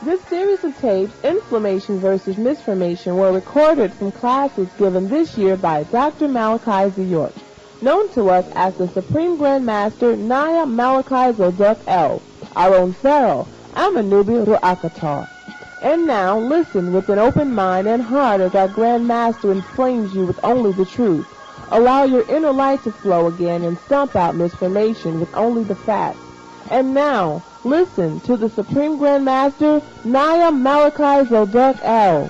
This series of tapes, Inflammation versus Misformation, were recorded from classes given this year by Dr. Malachi York, known to us as the Supreme Grand Master Naya Malachi Zoduk El, our own Pharaoh, Amanubi Ru'akatar. And now, listen with an open mind and heart as our Grand Master inflames you with only the truth. Allow your inner light to flow again and stomp out misformation with only the facts. And now, listen to the Supreme Grand Master, Naya Malachi Zoduk El.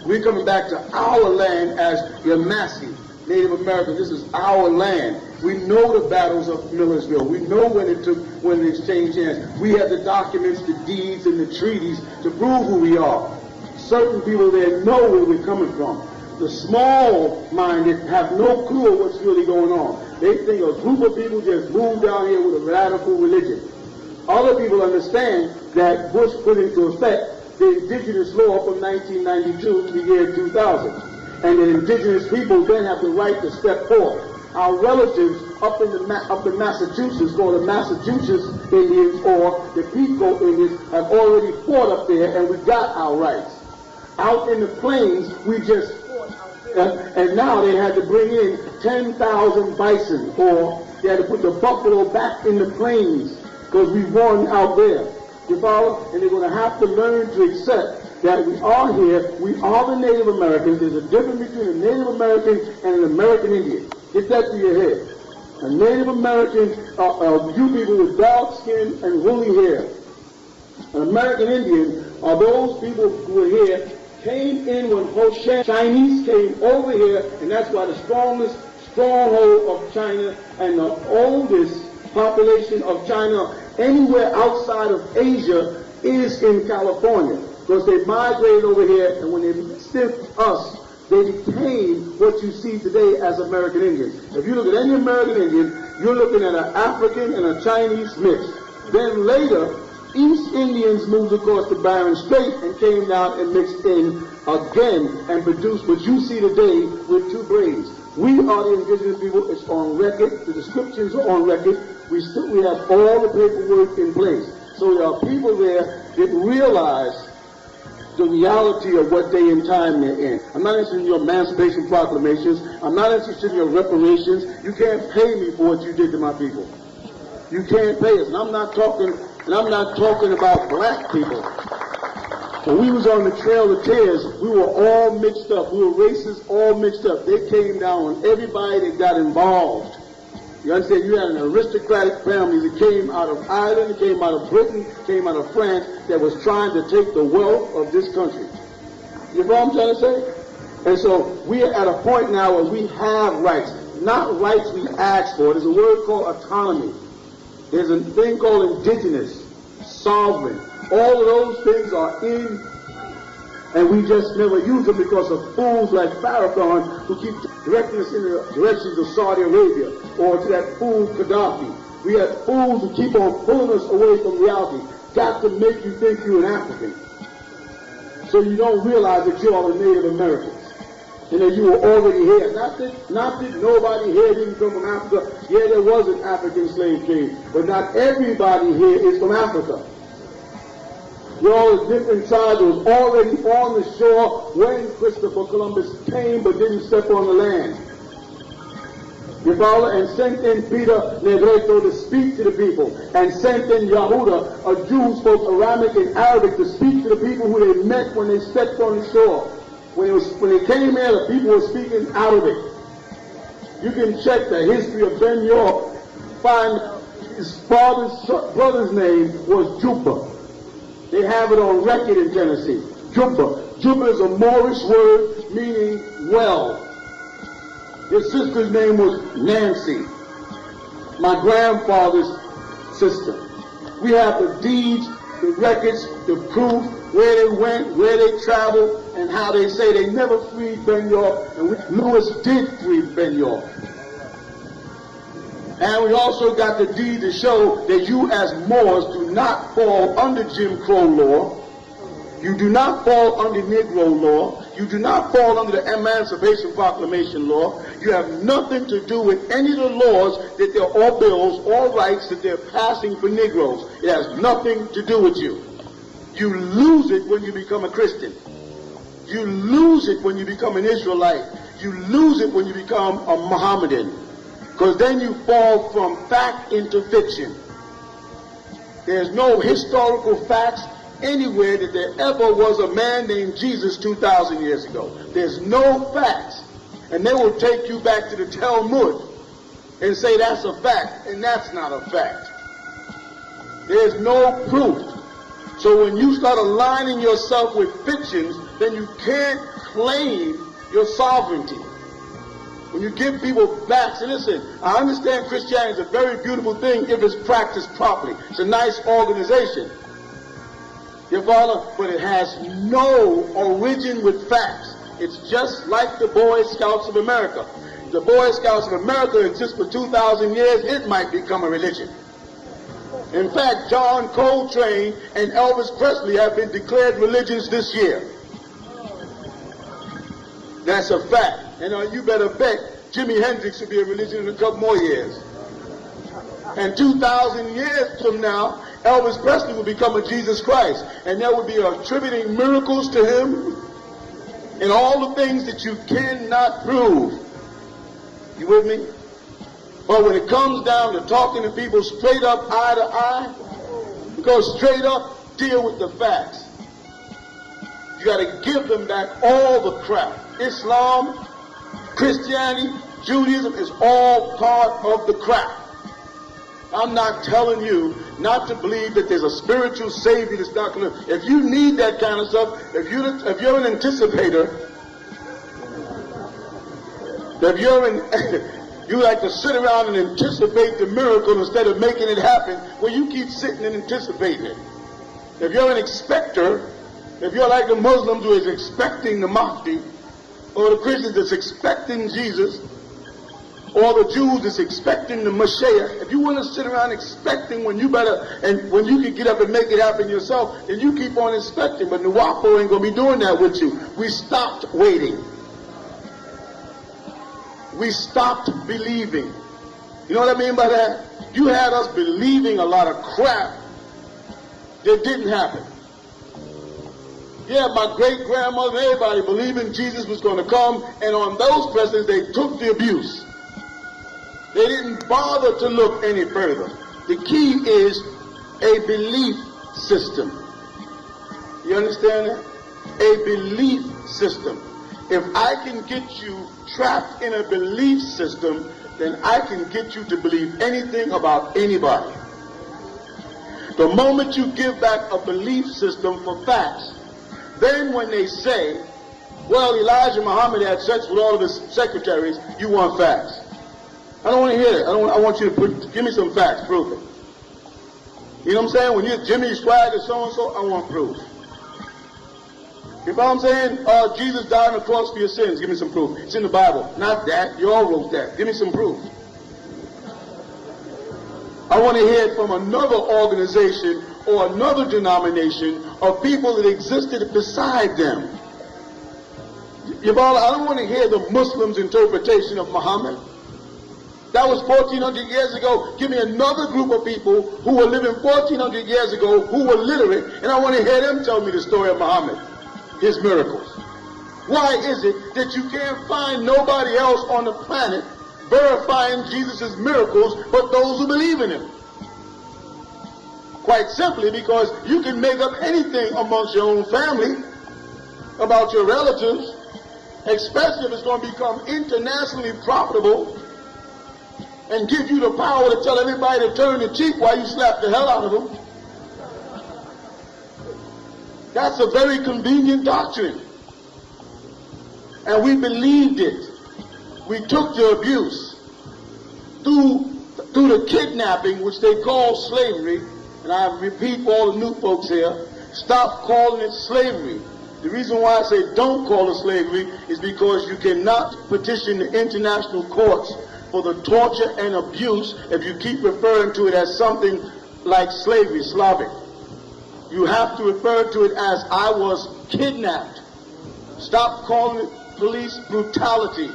We're coming back to our land as Yamasee, Native American. This is our land. We know the battles of Millersville. We know when the exchange hands. We have the documents, the deeds, and the treaties to prove who we are. Certain people there know where we're coming from. The small-minded have no clue of what's really going on. They think a group of people just moved down here with a radical religion. Other people understand that Bush put into effect the indigenous law from 1992 to the year 2000. And the indigenous people then have the right to step forward. Our relatives up in Massachusetts, called the Massachusetts Indians or the Pico Indians, have already fought up there, and we got our rights. Out in the plains, we just fought out there, and now they had to bring in 10,000 bison, or they had to put the buffalo back in the plains because we won out there. You follow? And they're going to have to learn to accept that we are here, we are the Native Americans. There's a difference between a Native American and an American Indian. Get that to your head. A Native American are you people with dark skin and woolly hair. An American Indian are those people who were here, came in when Chinese came over here, and that's why the strongest stronghold of China and the oldest population of China anywhere outside of Asia is in California. Because they migrated over here, and when they stiffed us, they became what you see today as American Indians. If you look at any American Indian, you're looking at an African and a Chinese mix. Then later, East Indians moved across the Bering Strait and came down and mixed in again and produced what you see today with two brains. We are the indigenous people. It's on record. The descriptions are on record. We have all the paperwork in place. So there are people there that realize the reality of what day and time they're in. I'm not interested in your emancipation proclamations. I'm not interested in your reparations. You can't pay me for what you did to my people. You can't pay us. And I'm not talking about black people. When we was on the Trail of Tears, we were all mixed up. We were racists, all mixed up. They came down on everybody that got involved. You understand? You had an aristocratic family that came out of Ireland, came out of Britain, came out of France, that was trying to take the wealth of this country. You know what I'm trying to say? And so we are at a point now where we have rights, not rights we ask for. There's a word called autonomy. There's a thing called indigenous, sovereign. All of those things are in, and we just never use them because of fools like Farrakhan who keep directing us in the directions of Saudi Arabia, or to that fool Gaddafi. We have fools who keep on pulling us away from reality. Got to make you think you're an African, so you don't realize that you are the Native Americans, and that you were already here. Not that nobody here didn't come from Africa. Yeah, there was an African slave trade, but not everybody here is from Africa. You're all different tribes was already on the shore when Christopher Columbus came but didn't step on the land. You follow? And sent in Peter Negreto to speak to the people. And sent in Yahuda, a Jew who spoke Aramaic and Arabic, to speak to the people who they met when they stepped on the shore. When they came here, the people were speaking Arabic. You can check the history of Ben York, find his father's brother's name was Juba. They have it on record in Tennessee. Juba. Juba is a Moorish word meaning well. His sister's name was Nancy, my grandfather's sister. We have the deeds, the records, the proof, where they went, where they traveled, and how they say they never freed Ben York, and Lewis did free Ben York. And we also got the deed to show that you as Moors do not fall under Jim Crow law. You do not fall under Negro law. You do not fall under the Emancipation Proclamation law. You have nothing to do with any of the laws that they're, or bills or rights that they're passing for Negroes. It has nothing to do with you. You lose it when you become a Christian. You lose it when you become an Israelite. You lose it when you become a Mohammedan. Because then you fall from fact into fiction. There's no historical facts anywhere that there ever was a man named Jesus 2,000 years ago. There's no facts. And they will take you back to the Talmud and say that's a fact, and that's not a fact. There's no proof. So when you start aligning yourself with fictions, then you can't claim your sovereignty. When you give people facts, and listen, I understand Christianity is a very beautiful thing if it's practiced properly. It's a nice organization. You follow? But it has no origin with facts. It's just like the Boy Scouts of America. The Boy Scouts of America exists for 2,000 years. It might become a religion. In fact, John Coltrane and Elvis Presley have been declared religions this year. That's a fact. And you better bet Jimi Hendrix will be a religion in a couple more years. And 2,000 years from now, Elvis Presley will become a Jesus Christ. And there will be attributing miracles to him and all the things that you cannot prove. You with me? But when it comes down to talking to people straight up, eye to eye, go straight up, deal with the facts. You got to give them back all the crap. Islam, Christianity, Judaism is all part of the crap. I'm not telling you not to believe that there's a spiritual savior that's not going to. If you need that kind of stuff, if you're an anticipator, if you like to sit around and anticipate the miracle instead of making it happen, well, you keep sitting and anticipating it. If you're an expector, if you're like the Muslims who is expecting the Mahdi, or the Christians that's expecting Jesus, or the Jews that's expecting the Mashiach, if you want to sit around expecting when you better, and when you can get up and make it happen yourself, then you keep on expecting. But Nuwaupu ain't going to be doing that with you. We stopped waiting. We stopped believing. You know what I mean by that? You had us believing a lot of crap that didn't happen. Yeah, my great-grandmother, everybody believing Jesus was going to come, and on those presidents, they took the abuse. They didn't bother to look any further. The key is a belief system. You understand that? A belief system. If I can get you trapped in a belief system, then I can get you to believe anything about anybody. The moment you give back a belief system for facts, then when they say, well, Elijah Muhammad had sex with all of his secretaries, you want facts. I don't want to hear it. I want you to give me some facts, prove it. You know what I'm saying? When you're Jimmy Swag or so-and-so, I want proof. You know what I'm saying? Jesus died on the cross for your sins. Give me some proof. It's in the Bible. Not that. You all wrote that. Give me some proof. I want to hear it from another organization or another denomination of people that existed beside them. I don't want to hear the Muslims' interpretation of Muhammad. That was 1,400 years ago. Give me another group of people who were living 1,400 years ago who were literate, and I want to hear them tell me the story of Muhammad, his miracles. Why is it that you can't find nobody else on the planet verifying Jesus' miracles but those who believe in him? Quite simply because you can make up anything amongst your own family about your relatives, especially if it's going to become internationally profitable and give you the power to tell everybody to turn the cheek while you slap the hell out of them. That's a very convenient doctrine. And we believed it. We took the abuse through the kidnapping, which they call slavery. And I repeat for all the new folks here, stop calling it slavery. The reason why I say don't call it slavery is because you cannot petition the international courts for the torture and abuse if you keep referring to it as something like slavery, Slavic. You have to refer to it as I was kidnapped. Stop calling it police brutality.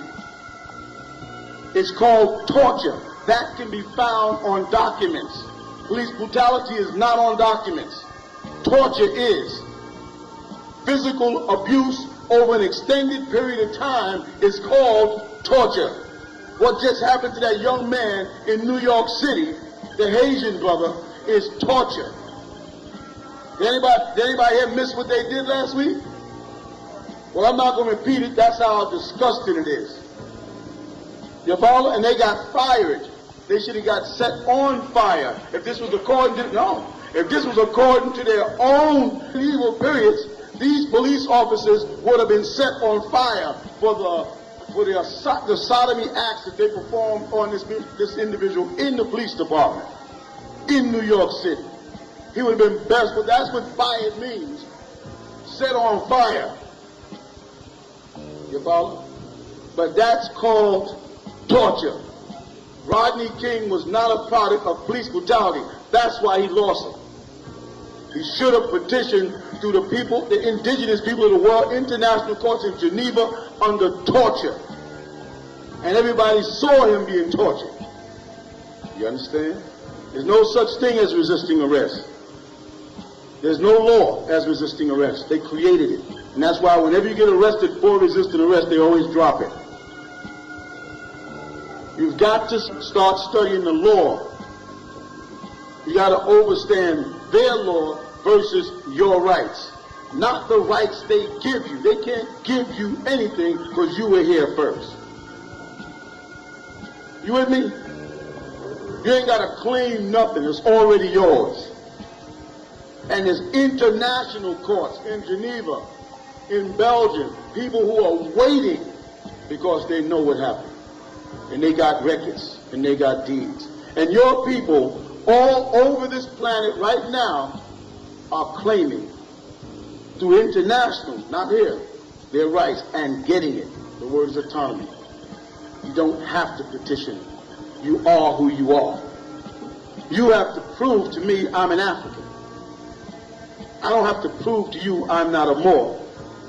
It's called torture. That can be found on documents. Police brutality is not on documents. Torture is. Physical abuse over an extended period of time is called torture. What just happened to that young man in New York City, the Haitian brother, is torture. Did anybody here miss what they did last week? Well, I'm not going to repeat it. That's how disgusting it is. You follow? And they got fired. They should have got set on fire. If this was according to, if this was according to their own medieval periods, these police officers would have been set on fire for the sodomy acts that they performed on this individual in the police department in New York City. He would have been best, but that's what fired means. Set on fire. You follow? But that's called torture. Rodney King was not a product of police brutality. That's why he lost it. He should have petitioned to the people, the indigenous people of the world, international courts in Geneva under torture. And everybody saw him being tortured. You understand? There's no such thing as resisting arrest. There's no law as resisting arrest. They created it. And that's why whenever you get arrested for resisting arrest, they always drop it. You've got to start studying the law. You got to understand their law versus your rights. Not the rights they give you. They can't give you anything because you were here first. You with me? You ain't got to claim nothing. It's already yours. And there's international courts in Geneva, in Belgium, people who are waiting because they know what happened. And they got records, and they got deeds. And your people all over this planet right now are claiming through international, not here, their rights and getting it. The word is autonomy. You don't have to petition. You are who you are. You have to prove to me I'm an African. I don't have to prove to you I'm not a Moor.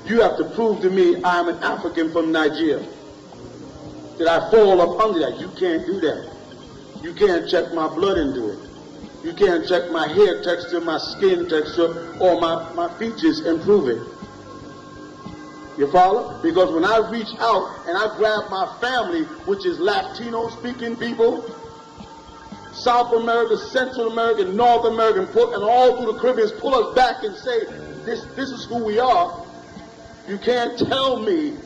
You have to prove to me I'm an African from Nigeria. Did I fall up under that? You can't do that. You can't check my blood into it. You can't check my hair texture, my skin texture, or my features and prove it. You follow? Because when I reach out and I grab my family, which is Latino-speaking people, South America, Central America, North America, and all through the Caribbean, pull us back and say, this is who we are. You can't tell me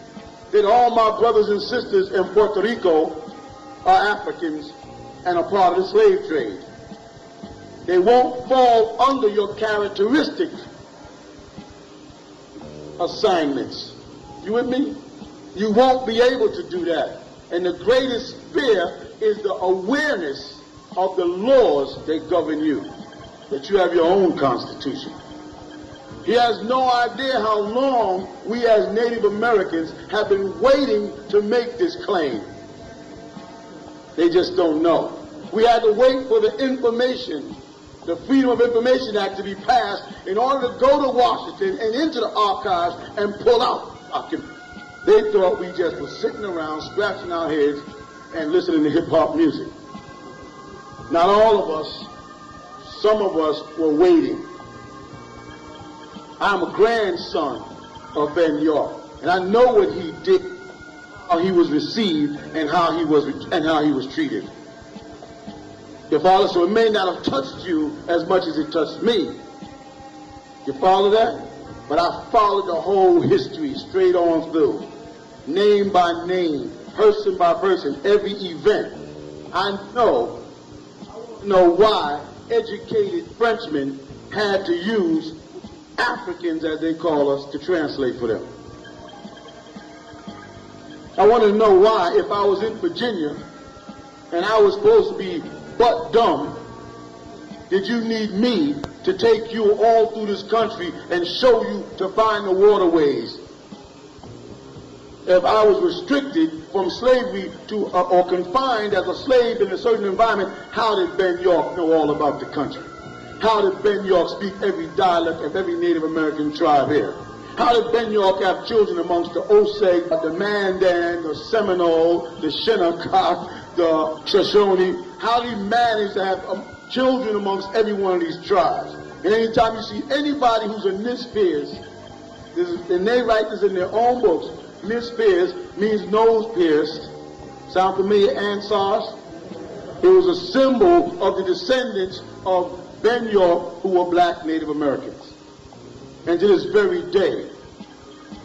that all my brothers and sisters in Puerto Rico are Africans and a part of the slave trade. They won't fall under your characteristic assignments. You with me? You won't be able to do that. And the greatest fear is the awareness of the laws that govern you, that you have your own constitution. He has no idea how long we as Native Americans have been waiting to make this claim. They just don't know. We had to wait for the information, the Freedom of Information Act to be passed in order to go to Washington and into the archives and pull out documents. They thought we just were sitting around scratching our heads and listening to hip-hop music. Not all of us, some of us were waiting. I'm a grandson of Ben York, and I know what he did, how he was received, and how he was treated. You follow? So it may not have touched you as much as it touched me. You follow that? But I followed the whole history straight on through, name by name, person by person, every event. I know why educated Frenchmen had to use Africans, as they call us, to translate for them. I want to know why, if I was in Virginia and I was supposed to be but dumb, did you need me to take you all through this country and show you to find the waterways? if I was restricted from slavery to or confined as a slave in a certain environment, how did Ben York know all about the country? How did Ben York speak every dialect of every Native American tribe here? How did Ben York have children amongst the Osage, the Mandan, the Seminole, the Shinnecock, the Shoshone? How did he manage to have children amongst every one of these tribes? And anytime you see anybody who's a Nis Pierce, and they write this in their own books, Nis Pierce means nose pierced. Sound familiar, Ansars? It was a symbol of the descendants of Ben York, who were black Native Americans. And to this very day,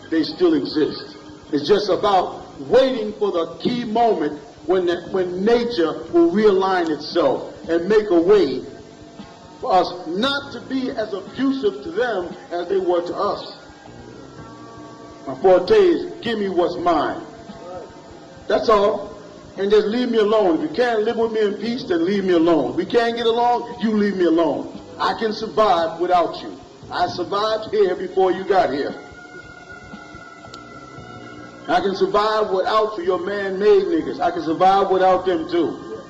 they still exist. It's just about waiting for the key moment when nature will realign itself and make a way for us not to be as abusive to them as they were to us. My forte is, give me what's mine. That's all. And just leave me alone. If you can't live with me in peace, then leave me alone. If we can't get along, you leave me alone. I can survive without you. I survived here before you got here. I can survive without your man-made niggas. I can survive without them too.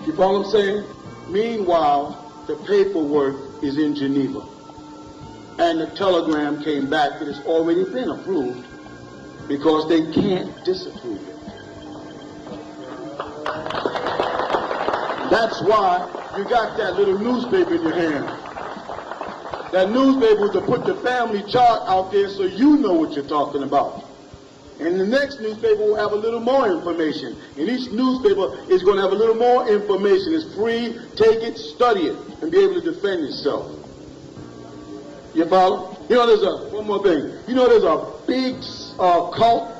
You follow what I'm saying? Meanwhile, the paperwork is in Geneva. And the telegram came back that it's already been approved because they can't disapprove it. That's why you got that little newspaper in your hand. That newspaper was to put the family chart out there so you know what you're talking about. And the next newspaper will have a little more information. And each newspaper is going to have a little more information. It's free. Take it, study it, and be able to defend yourself. You follow? You know, there's one more thing. You know, there's a big cult,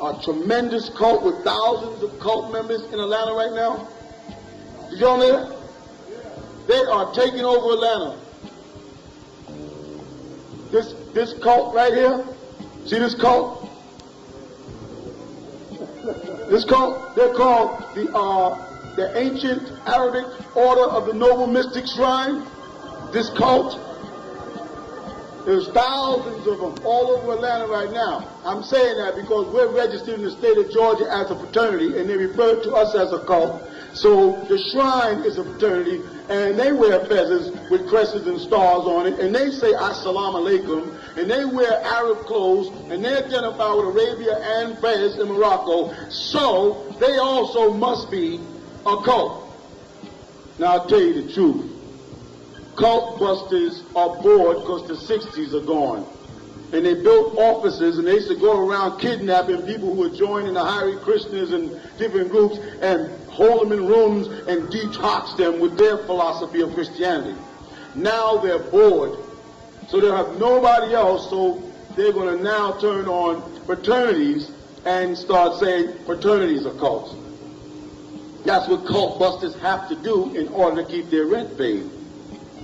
a tremendous cult with thousands of cult members in Atlanta right now. Did y'all know that? They are taking over Atlanta. This cult right here, see this cult? This cult, they're called the Ancient Arabic Order of the Noble Mystic Shrine. This cult, there's thousands of them all over Atlanta right now. I'm saying that because we're registered in the state of Georgia as a fraternity, and they refer to us as a cult. So the shrine is a fraternity, and they wear feathers with crescents and stars on it, and they say Assalamu Alaikum, and they wear Arab clothes, and they identify with Arabia and Fez in Morocco, so they also must be a cult. Now I'll tell you the truth. Cult busters are bored because the 60s are gone. And they built offices, and they used to go around kidnapping people who were joining the Hare Krishnas and different groups and hold them in rooms and detox them with their philosophy of Christianity. Now they're bored. So they'll have nobody else, so they're going to now turn on fraternities and start saying fraternities are cults. That's what cult busters have to do in order to keep their rent paid.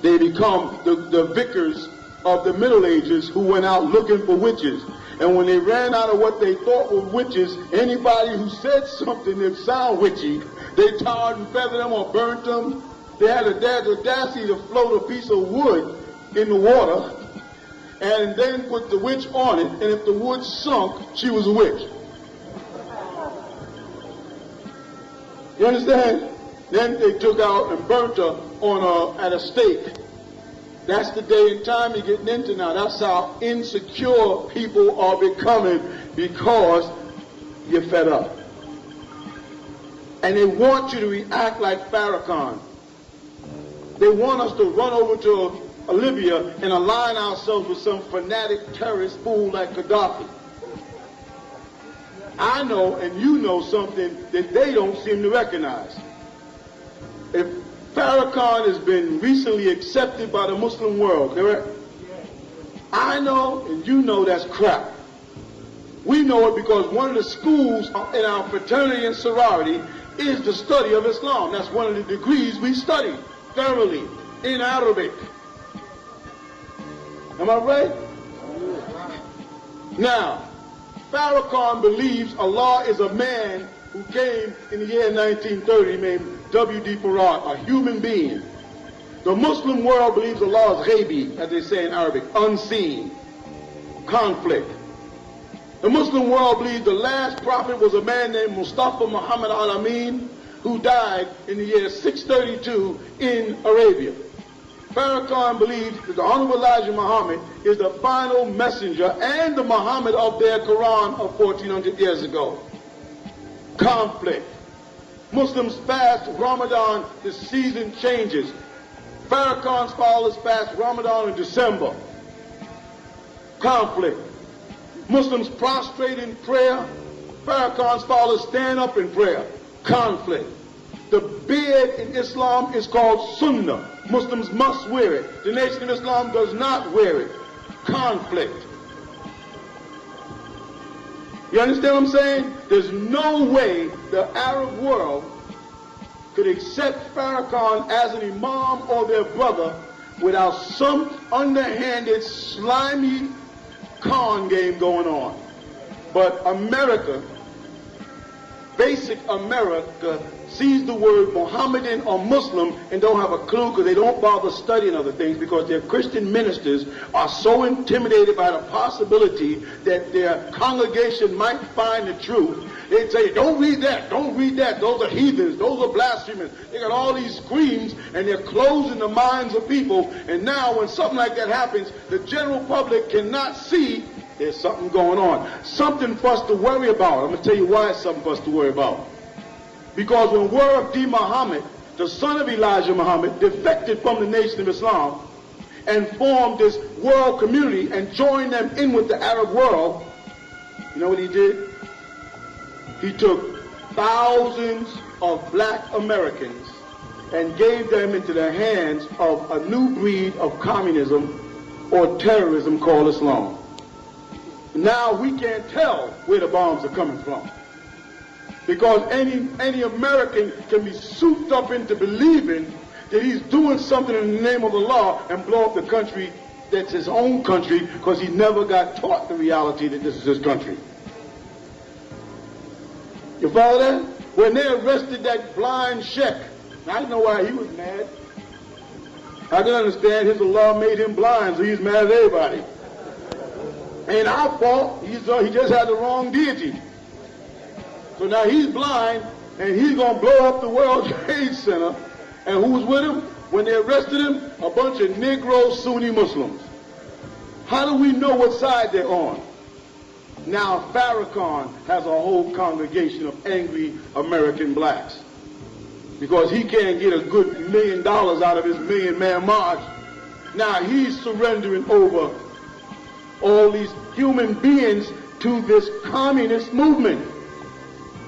They become the vicars of the Middle Ages who went out looking for witches. And when they ran out of what they thought were witches, anybody who said something that sounded witchy, they tarred and feathered them or burnt them. They had the audacity to float a piece of wood in the water and then put the witch on it, and if the wood sunk, she was a witch. You understand? Then they took out and burnt her at a stake. That's the day and time you're getting into now. That's how insecure people are becoming because you're fed up. And they want you to react like Farrakhan. They want us to run over to Libya and align ourselves with some fanatic terrorist fool like Gaddafi. I know and you know something that they don't seem to recognize. If Farrakhan has been recently accepted by the Muslim world, correct? I know and you know that's crap. We know it because one of the schools in our fraternity and sorority is the study of Islam. That's one of the degrees we study thoroughly in Arabic. Am I right? Now, Farrakhan believes Allah is a man who came in the year 1930 named W.D. Farad, a human being. The Muslim world believes Allah is ghaibi, as they say in Arabic, unseen, conflict. The Muslim world believes the last prophet was a man named Mustafa Muhammad al-Amin, who died in the year 632 in Arabia. Farrakhan believes that the Honorable Elijah Muhammad is the final messenger and the Muhammad of their Quran of 1400 years ago. Conflict. Muslims fast Ramadan, the season changes. Farrakhan's followers fast Ramadan in December. Conflict. Muslims prostrate in prayer. Farrakhan's followers stand up in prayer. Conflict. The beard in Islam is called Sunnah. Muslims must wear it. The Nation of Islam does not wear it. Conflict. You understand what I'm saying? There's no way the Arab world could accept Farrakhan as an imam or their brother without some underhanded, slimy con game going on. But America, basic America, sees the word Mohammedan or Muslim and don't have a clue because they don't bother studying other things because their Christian ministers are so intimidated by the possibility that their congregation might find the truth. They'd say, don't read that, don't read that, those are heathens, those are blasphemers. They got all these screams and they're closing the minds of people, and now when something like that happens, the general public cannot see there's something going on. Something for us to worry about. I'm going to tell you why it's something for us to worry about. Because when Warab D. Muhammad, the son of Elijah Muhammad, defected from the Nation of Islam and formed this world community and joined them in with the Arab world, you know what he did? He took thousands of black Americans and gave them into the hands of a new breed of communism or terrorism called Islam. Now we can't tell where the bombs are coming from. Because any American can be souped up into believing that he's doing something in the name of the law and blow up the country that's his own country because he never got taught the reality that this is his country. You follow that? When they arrested that blind sheikh, I know why he was mad. I can understand his Allah made him blind, so he's mad at everybody. Ain't our fault. He just had the wrong deity. So now he's blind, and he's going to blow up the World Trade Center. And who was with him? When they arrested him, a bunch of Negro Sunni Muslims. How do we know what side they're on? Now Farrakhan has a whole congregation of angry American blacks. Because he can't get a good $1 million out of his million-man march. Now he's surrendering over all these human beings to this communist movement.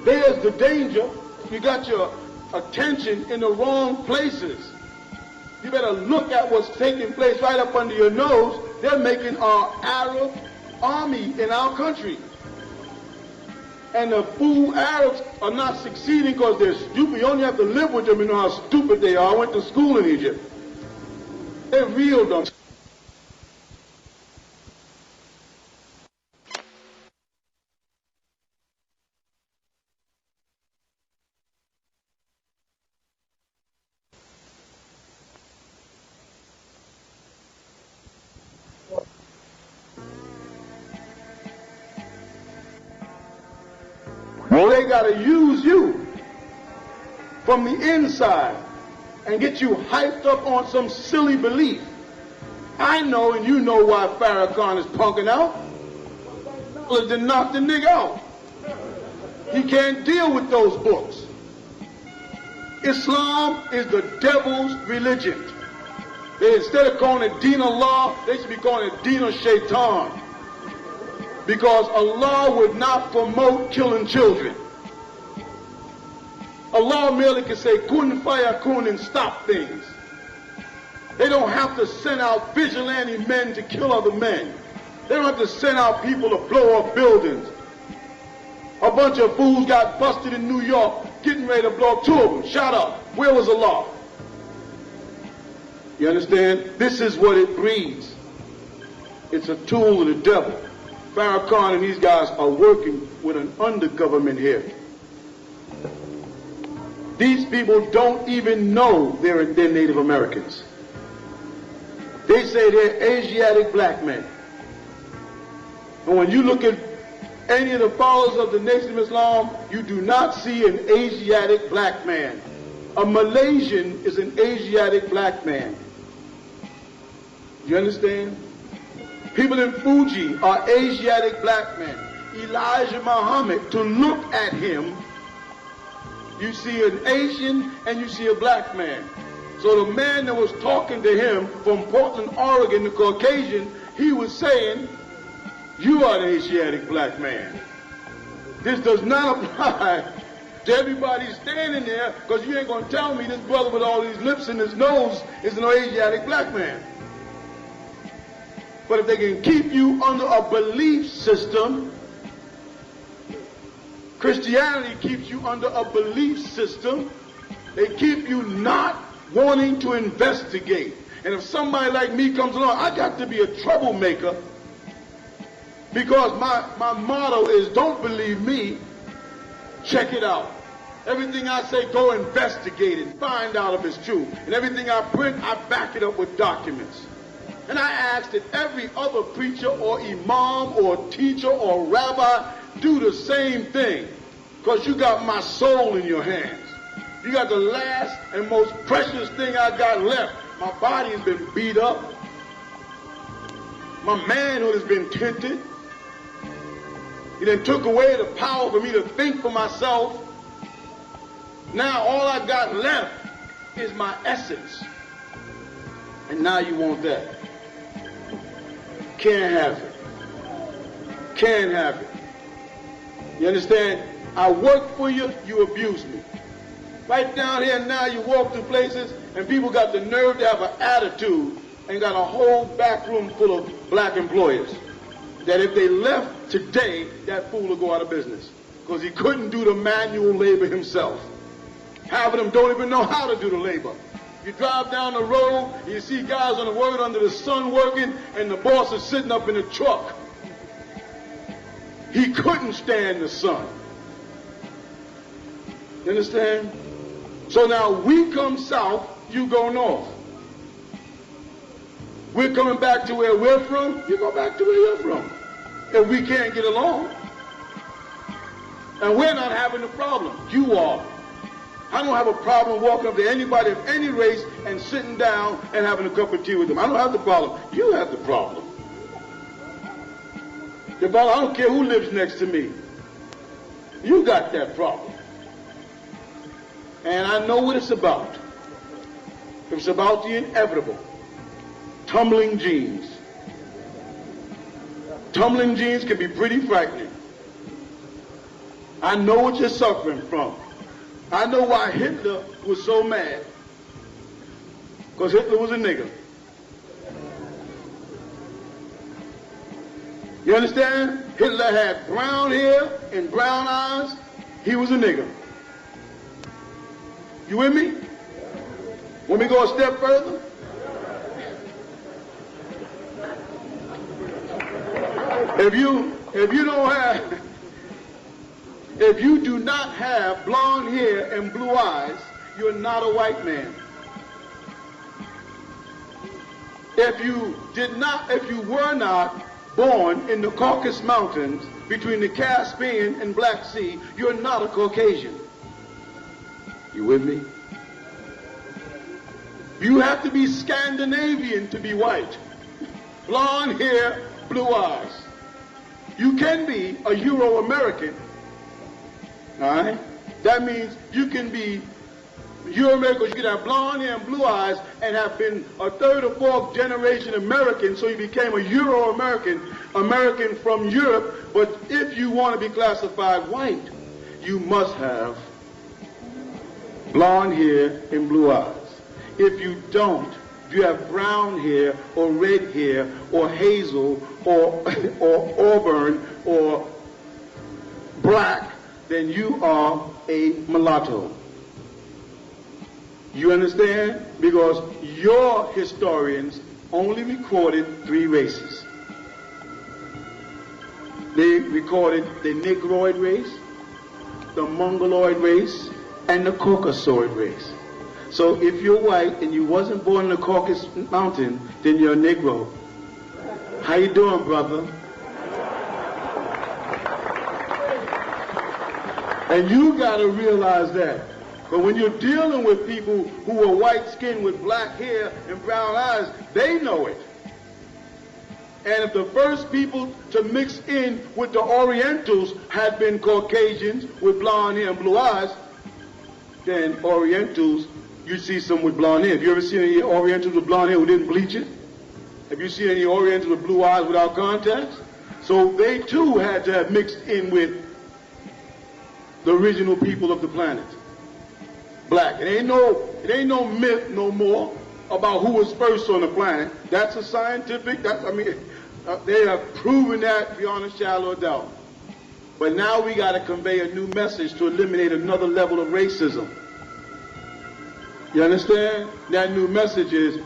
There's the danger. You got your attention in the wrong places. You better look at what's taking place right up under your nose. They're making our Arab army in our country. And the fool Arabs are not succeeding because they're stupid. You only have to live with them and know how stupid they are. I went to school in Egypt. They're real dumb. They got to use you from the inside and get you hyped up on some silly belief. I know and you know why Farrakhan is punking out. Well, to knock the nigga out. He can't deal with those books. Islam is the devil's religion. Instead of calling it Deen Allah, they should be calling it Deen Shaitan. Because Allah would not promote killing children. Allah merely can say kun fayakun and stop things. They don't have to send out vigilante men to kill other men. They don't have to send out people to blow up buildings. A bunch of fools got busted in New York, getting ready to blow up 2 of them. Shut up. Where was Allah? You understand? This is what it breeds. It's a tool of the devil. Farrakhan and these guys are working with an undergovernment here. These people don't even know they're Native Americans. They say they're Asiatic black men. And when you look at any of the followers of the Nation of Islam, you do not see an Asiatic black man. A Malaysian is an Asiatic black man. You understand? People in Fuji are Asiatic black men. Elijah Muhammad, to look at him, you see an Asian and you see a black man. So the man that was talking to him from Portland, Oregon, the Caucasian, he was saying, you are the Asiatic black man. This does not apply to everybody standing there, because you ain't going to tell me this brother with all these lips in his nose is an Asiatic black man. But if they can keep you under a belief system, Christianity keeps you under a belief system. They keep you not wanting to investigate. And if somebody like me comes along, I got to be a troublemaker, because my motto is don't believe me, check it out. Everything I say, go investigate it, find out if it's true. And everything I print, I back it up with documents. And I ask that every other preacher or imam or teacher or rabbi do the same thing, because you got my soul in your hands. You got the last and most precious thing I got left. My body has been beat up. My manhood has been tinted. He then took away the power for me to think for myself. Now all I got left is my essence. And now you want that. Can't have it. Can't have it. You understand? I work for you, you abuse me. Right down here now, you walk through places and people got the nerve to have an attitude and got a whole back room full of black employers that if they left today, that fool will go out of business, because he couldn't do the manual labor himself. Half of them don't even know how to do the labor. You drive down the road, you see guys on the road under the sun working, and the boss is sitting up in the truck. He couldn't stand the sun. You understand? So now we come south, you go north. We're coming back to where we're from, you go back to where you're from. If we can't get along. And we're not having a problem. You are. I don't have a problem walking up to anybody of any race and sitting down and having a cup of tea with them. I don't have the problem. You have the problem. I don't care who lives next to me. You got that problem. And I know what it's about. It's about the inevitable. Tumbling genes. Tumbling genes can be pretty frightening. I know what you're suffering from. I know why Hitler was so mad. Because Hitler was a nigger. You understand? Hitler had brown hair and brown eyes. He was a nigger. You with me? Want me to go a step further? If you do not have blonde hair and blue eyes, you're not a white man. If you were not born in the Caucasus Mountains between the Caspian and Black Sea, you're not a Caucasian. You with me? You have to be Scandinavian to be white. Blonde hair, blue eyes. You can be a Euro-American. All right? That means you can be Euro-American, you can have blonde hair and blue eyes and have been a third or fourth generation American, so you became a Euro-American, American from Europe. But if you want to be classified white, you must have blonde hair and blue eyes. If you don't, if you have brown hair or red hair or hazel or auburn or black, then you are a mulatto. You understand? Because your historians only recorded 3 races. They recorded the Negroid race, the Mongoloid race, and the Caucasoid race. So if you're white and you wasn't born in the Caucasus Mountain, then you're a Negro. How you doing, brother? And you got to realize that. But when you're dealing with people who are white-skinned with black hair and brown eyes, they know it. And if the first people to mix in with the Orientals had been Caucasians with blonde hair and blue eyes, then Orientals, you see some with blonde hair. Have you ever seen any Orientals with blonde hair who didn't bleach it? Have you seen any Orientals with blue eyes without contacts? So they too had to have mixed in with the original people of the planet. Black. It ain't no myth no more about who was first on the planet. That's a scientific, they have proven that beyond a shadow of doubt. But now we got to convey a new message to eliminate another level of racism. You understand? That new message is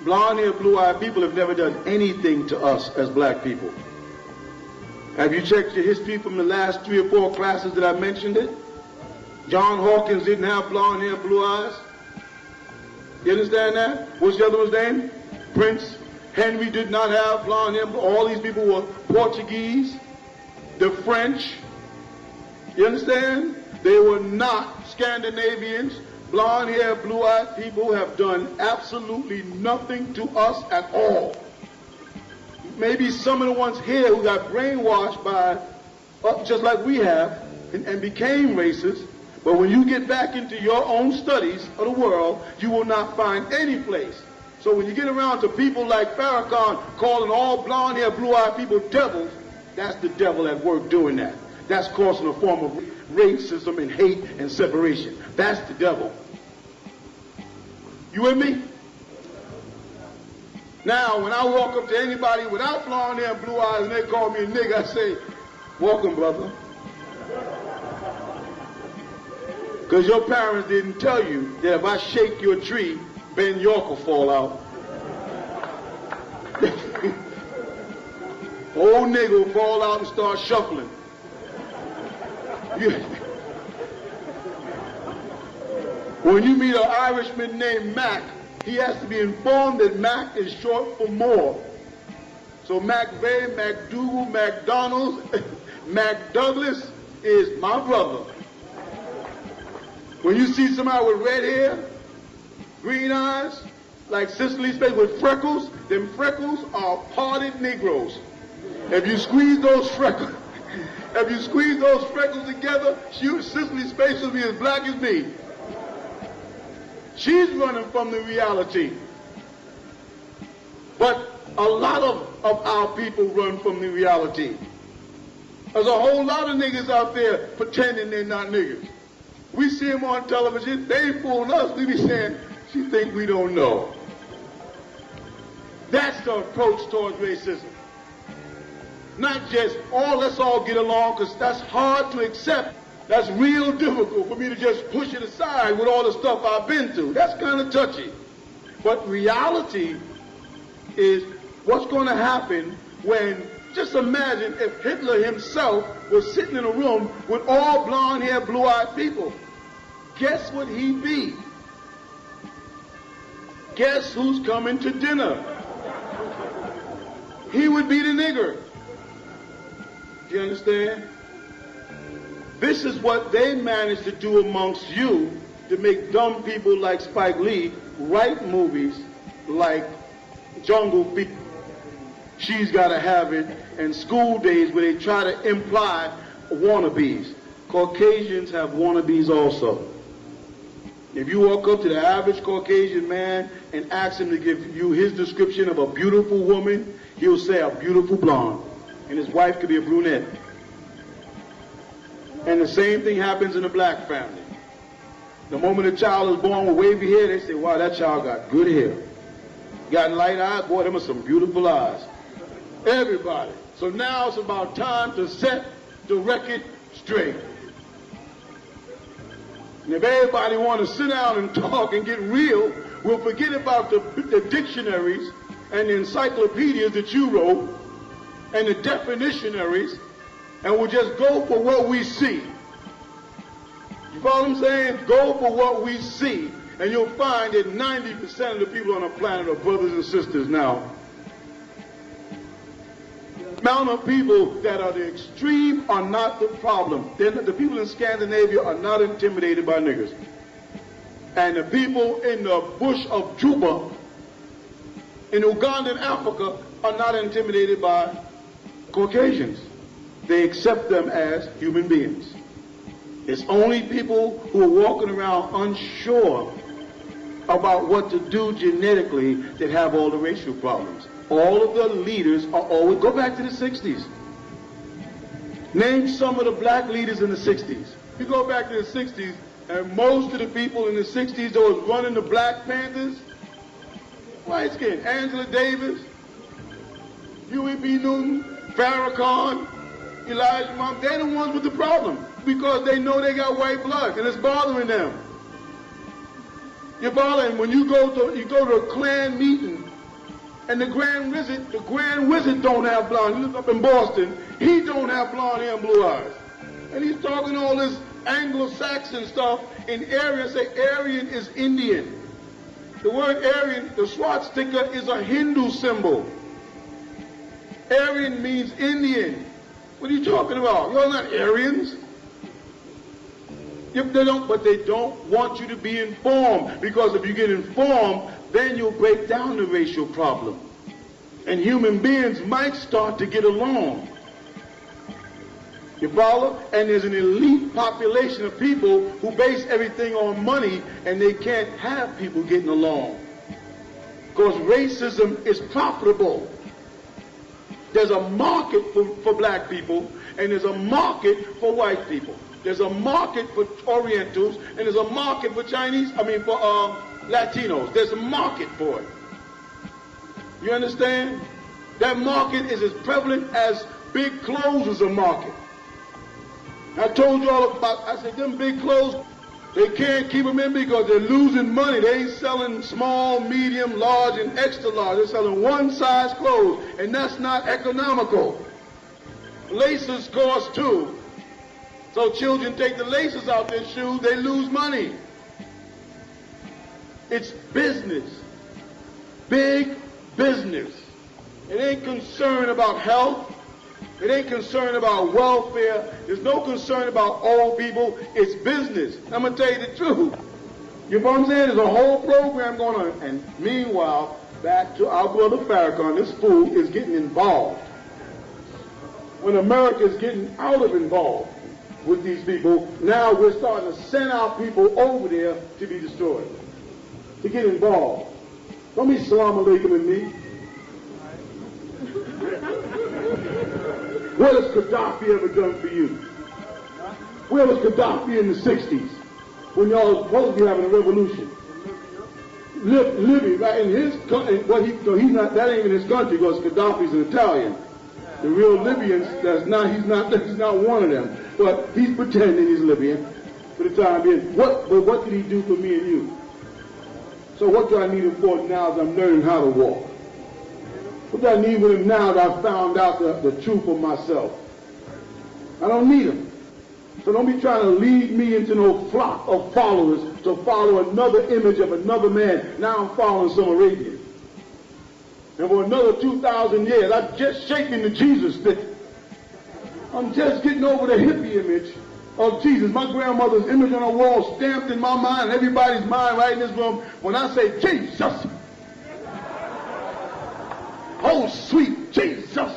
blonde-haired, blue-eyed people have never done anything to us as black people. Have you checked your history from the last 3 or 4 classes that I mentioned it? John Hawkins didn't have blonde hair, blue eyes. You understand that? What's the other one's name? Prince Henry did not have blonde hair. All these people were Portuguese. The French. You understand? They were not Scandinavians. Blonde hair, blue eyed people have done absolutely nothing to us at all. Maybe some of the ones here who got brainwashed by, just like we have, and became racist. But when you get back into your own studies of the world, you will not find any place. So when you get around to people like Farrakhan calling all blonde-haired, blue-eyed people devils, that's the devil at work doing that. That's causing a form of racism and hate and separation. That's the devil. You with me? Now, when I walk up to anybody without blonde hair and blue eyes and they call me a nigga, I say, welcome, brother. Because your parents didn't tell you that if I shake your tree, Ben York will fall out. Old nigga will fall out and start shuffling. When you meet an Irishman named Mac, he has to be informed that Mac is short for more. So McVeigh, McDougal, McDonald's, McDouglas is my brother. When you see somebody with red hair, green eyes, like Cicely Space with freckles, them freckles are parted Negroes. If you squeeze those freckles, together, Cicely Space will be as black as me. She's running from the reality. But a lot of our people run from the reality. There's a whole lot of niggas out there pretending they're not niggas. We see them on television, they ain't fooling us. We be saying, she think we don't know. That's the approach towards racism. Not just, let's all get along, because that's hard to accept. That's real difficult for me to just push it aside with all the stuff I've been through. That's kind of touchy. But reality is what's going to happen when, just imagine if Hitler himself was sitting in a room with all blonde-haired, blue-eyed people. Guess what he'd be? Guess who's coming to dinner? He would be the nigger. Do you understand? This is what they managed to do amongst you to make dumb people like Spike Lee write movies like Jungle Fever, She's Gotta Have It, and School Days, where they try to imply wannabes. Caucasians have wannabes also. If you walk up to the average Caucasian man and ask him to give you his description of a beautiful woman, he'll say a beautiful blonde, and his wife could be a brunette. And the same thing happens in a black family. The moment a child is born with wavy hair, they say, wow, that child got good hair. Got light eyes, boy, them are some beautiful eyes. Everybody. So now it's about time to set the record straight. And if everybody want to sit down and talk and get real, we'll forget about the dictionaries and the encyclopedias that you wrote and the definitionaries, and we'll just go for what we see. You follow what I'm saying? Go for what we see, and you'll find that 90% of the people on the planet are brothers and sisters now. amount of people that are the extreme are not the problem. The people in Scandinavia are not intimidated by niggers. And the people in the bush of Juba, in Uganda and Africa, are not intimidated by Caucasians. They accept them as human beings. It's only people who are walking around unsure about what to do genetically that have all the racial problems. All of the leaders are always, go back to the 60s. Name some of the black leaders in the 60s. You go back to the 60s, and most of the people in the 60s that was running the Black Panthers, white skin, Angela Davis, Huey B. Newton, Farrakhan, Elijah Muhammad, they're the ones with the problem because they know they got white blood and it's bothering them. You're bothering when you go to a Klan meeting and the Grand Wizard don't have blonde. He lives up in Boston. He don't have blonde hair and blue eyes. And he's talking all this Anglo-Saxon stuff in Aryan. Say Aryan is Indian. The word Aryan, the swastika is a Hindu symbol. Aryan means Indian. What are you talking about? You're not Aryans. If they don't, but they don't want you to be informed, because if you get informed, then you'll break down the racial problem. And human beings might start to get along. You follow? And there's an elite population of people who base everything on money, and they can't have people getting along. Because racism is profitable. There's a market for black people, and there's a market for white people. There's a market for Orientals, and there's a market for for Latinos. There's a market for it. You understand? That market is as prevalent as big clothes is a market. I told you all about, I said, them big clothes, they can't keep them in because they're losing money. They ain't selling small, medium, large, and extra large. They're selling one size clothes, and that's not economical. Laces cost too. So children take the laces out their shoes, they lose money. It's business. Big business. It ain't concerned about health. It ain't concerned about welfare. There's no concern about old people. It's business. I'm going to tell you the truth. You know what I'm saying? There's a whole program going on. And meanwhile, back to our brother Farrakhan, this fool is getting involved. When America is getting out of involved with these people, now we're starting to send our people over there to be destroyed, to get involved. Don't be salam alaikum and me. What has Gaddafi ever done for you? Where was Gaddafi in the 60s when y'all was supposed to be having a revolution? Libya, right? In his country, he's not. That ain't in his country because Gaddafi's an Italian. The real Libyans, he's not one of them. But he's pretending he's Libyan for the time being. But what did he do for me and you? So what do I need him for now as I'm learning how to walk? What do I need with him now that I found out the truth for myself? I don't need him. So don't be trying to lead me into no flock of followers to follow another image of another man. Now I'm following some Arabian. And for another 2,000 years, I'm just shaking the Jesus stick. I'm just getting over the hippie image of Jesus. My grandmother's image on the wall stamped in my mind, everybody's mind right in this room. When I say Jesus, oh sweet Jesus.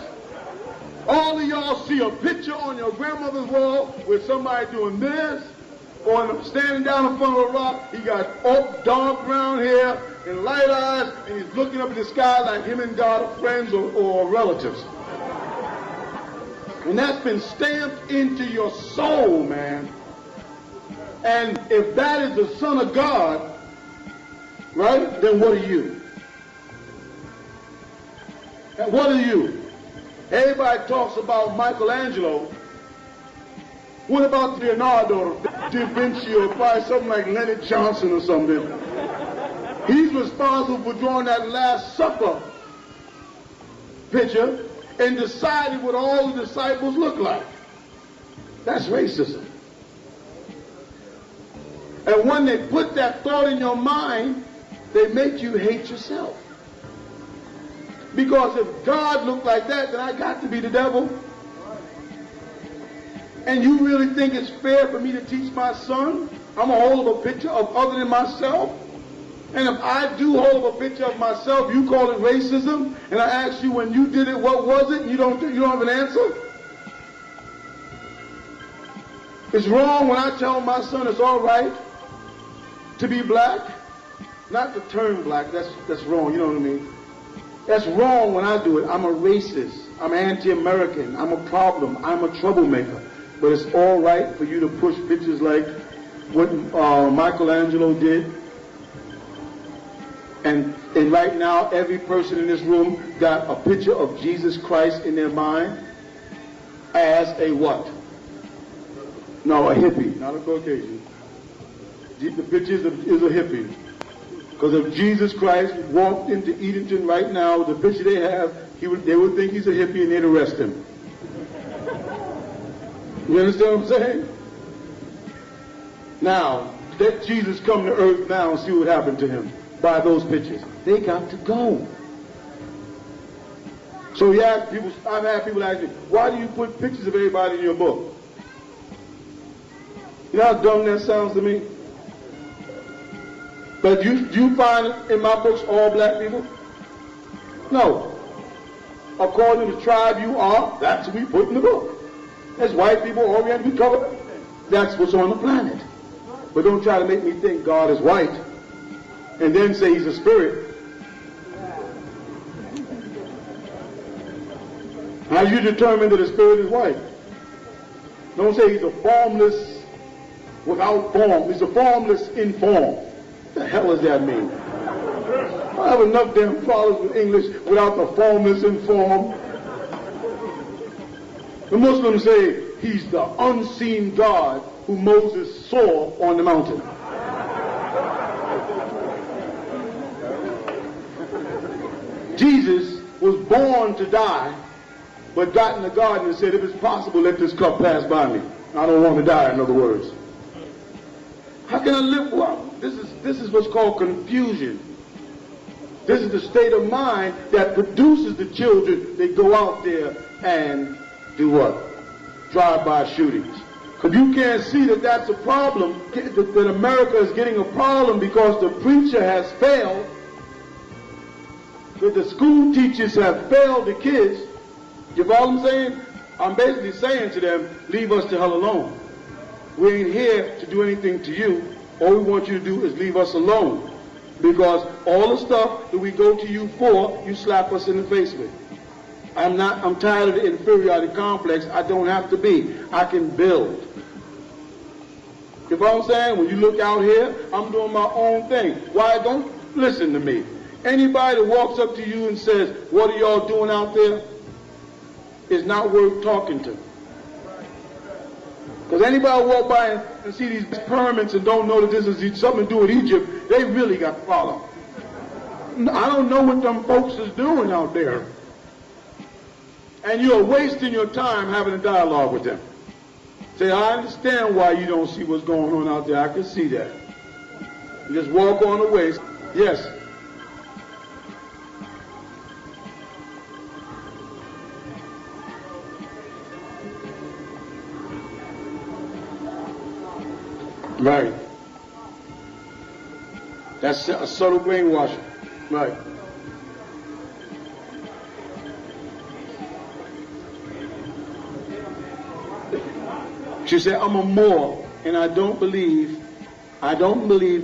All of y'all see a picture on your grandmother's wall with somebody doing this, or standing down in front of a rock. He got dark brown hair and light eyes, and he's looking up at the sky like him and God are friends or relatives. And that's been stamped into your soul, man. And if that is the Son of God, right, then what are you? And what are you? Everybody talks about Michelangelo. What about Leonardo da Vinci, or probably something like Leonard Johnson or something? He's responsible for drawing that Last Supper picture and deciding what all the disciples look like. That's racism. And when they put that thought in your mind, they make you hate yourself. Because if God looked like that, then I got to be the devil. And you really think it's fair for me to teach my son I'm going to hold up a picture of other than myself? And if I do hold up a picture of myself, you call it racism, and I ask you when you did it, what was it? You don't have an answer? It's wrong when I tell my son it's all right to be black, not to turn black. That's wrong, you know what I mean? That's wrong when I do it. I'm a racist. I'm anti-American. I'm a problem. I'm a troublemaker. But it's all right for you to push pictures like what Michelangelo did. And right now, every person in this room got a picture of Jesus Christ in their mind as a what? No, a hippie, not a Caucasian. The picture is a hippie. Because if Jesus Christ walked into Edenton right now, the picture they have, they would think he's a hippie and they'd arrest him. You understand what I'm saying? Now, let Jesus come to earth now and see what happened to him by those pictures. They got to go. So I've had people ask me, why do you put pictures of everybody in your book? You know how dumb that sounds to me? But you find in my books all black people? No. According to the tribe you are, that's what we put in the book. There's white people, Oriental, we cover everything. That's what's on the planet. But don't try to make me think God is white and then say he's a spirit. How you determine that a spirit is white? Don't say he's a formless without form. He's a formless in form. What the hell does that mean? I have enough damn problems with English without the formless in form. The Muslims say he's the unseen God who Moses saw on the mountain. Jesus was born to die, but got in the garden and said, if it's possible, let this cup pass by me. I don't want to die, in other words. How can I live well? This is what's called confusion. This is the state of mind that produces the children. They go out there and do what? Drive-by shootings. Because you can't see that that's a problem, that America is getting a problem because the preacher has failed, that the school teachers have failed the kids. You follow what I'm saying? I'm basically saying to them, leave us the hell alone. We ain't here to do anything to you. All we want you to do is leave us alone. Because all the stuff that we go to you for, you slap us in the face with. I'm tired of the inferiority complex. I don't have to be. I can build. You know what I'm saying? When you look out here, I'm doing my own thing. Why don't listen to me? Anybody that walks up to you and says, what are y'all doing out there? Is not worth talking to. Because anybody walk by and see these pyramids and don't know that this is something to do with Egypt, they really got a problem. I don't know what them folks is doing out there. And you're wasting your time having a dialogue with them. Say, I understand why you don't see what's going on out there. I can see that. You just walk on the way. Yes. Right. That's a subtle brainwashing. Right. She said, I'm a Moor, and I don't believe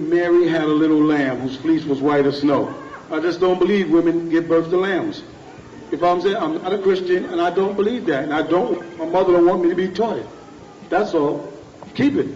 Mary had a little lamb whose fleece was white as snow. I just don't believe women give birth to lambs. If I'm saying I'm not a Christian, and I don't believe that, and my mother don't want me to be taught it. That's all. Keep it.